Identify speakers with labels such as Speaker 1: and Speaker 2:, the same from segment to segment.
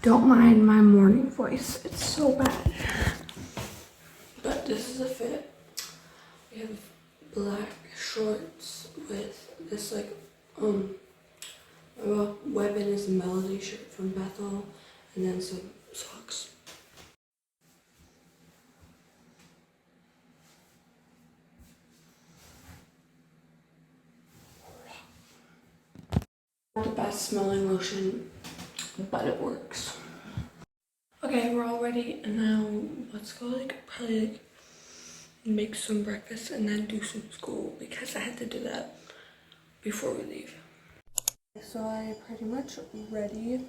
Speaker 1: Don't mind my morning voice, it's so bad. But this is the fit. We have black shorts with this like Weapon is a Melody shirt from Bethel, and then some socks. Not the best smelling lotion, but it works. Okay, we're all ready, and now let's go probably make some breakfast and then do some school because I had to do that before we leave. So I pretty much ready.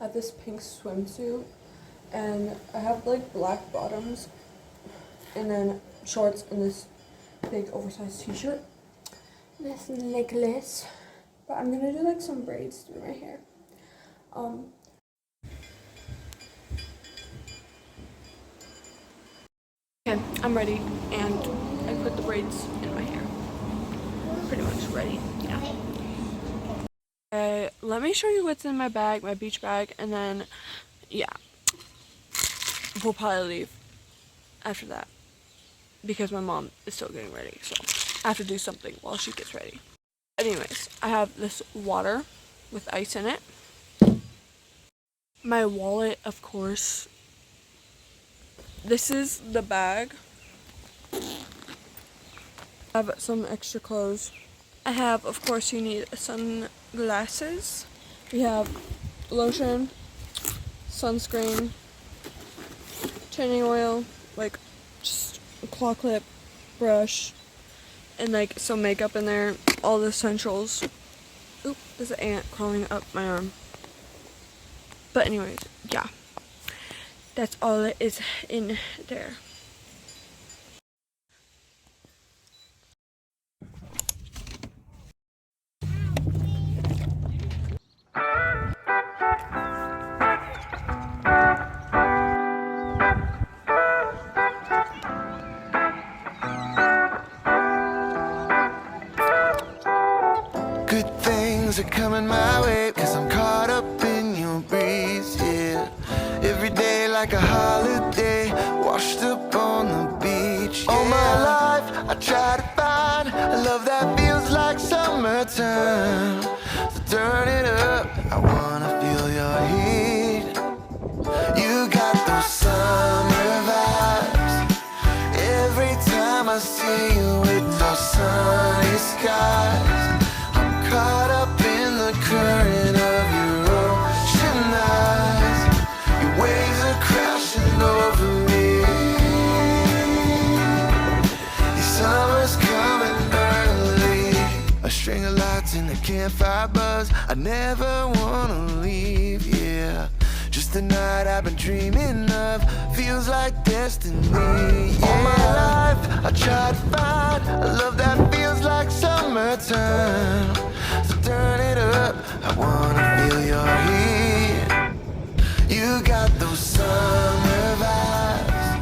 Speaker 1: I have this pink swimsuit and I have like black bottoms and then shorts and this big oversized t-shirt. This necklace. But I'm gonna do like some braids through my hair. Okay, I'm ready and I put the braids in my hair. Pretty much ready, yeah. Okay, let me show you what's in my bag, my beach bag, and then, yeah, we'll probably leave after that because my mom is still getting ready, so I have to do something while she gets ready. Anyways, I have this water with ice in it. My wallet, of course. This is the bag. I have some extra clothes. I have, of course, you need sunglasses. We have lotion, sunscreen, tanning oil, like just a claw clip, brush, and like some makeup in there. All the essentials. Oop, there's an ant crawling up my arm. But anyways, yeah. That's all it is in there.
Speaker 2: Good things are coming my way, 'cause I'm caught up in your breeze, yeah. Every day like a holiday, washed up on the beach, yeah. All my life I try to find a love that feels like summertime. So turn it up, I wanna feel your heat. You got those summer vibes. Every time I see you with those sunny skies, caught up in the current of your ocean eyes. Your waves are crashing over me. Your summer's coming early. A string of lights in the campfire buzz. I never wanna leave, yeah. Just the night I've been dreaming of. Feels like destiny, yeah. All my life I try to find a love that feels like summertime. So turn it up, I wanna feel your heat. You got those summer vibes.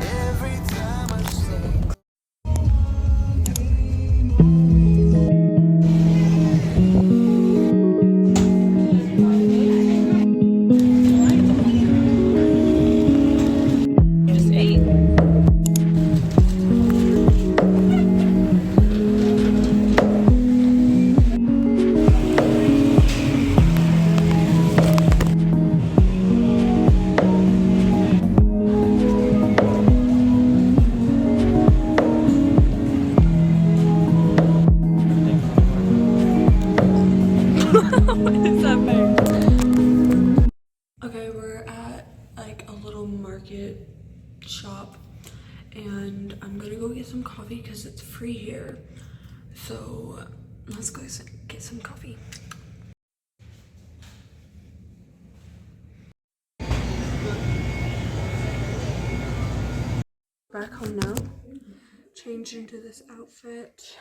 Speaker 2: Every time I see
Speaker 1: What is that thing? Okay, we're at like a little market shop and I'm gonna go get some coffee because it's free here. So let's go get some coffee. Back home now. Changed into this outfit.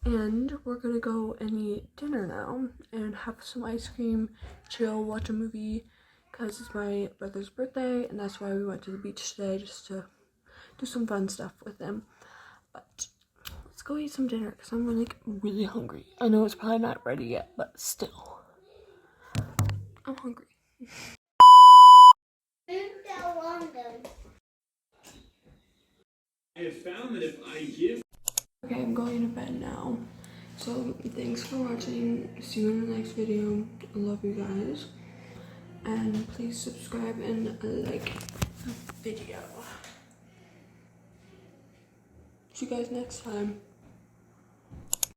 Speaker 1: And we're gonna go and eat dinner now and have some ice cream, chill, watch a movie because it's my brother's birthday and that's why we went to the beach today, just to do some fun stuff with him. But let's go eat some dinner because I'm really hungry. I know it's probably not ready yet, but still. hungry.
Speaker 3: I have found that if I give.
Speaker 1: Okay, I'm going to bed now. So thanks for watching. See you in the next video. I love you guys. And please subscribe and like the video. See you guys next time.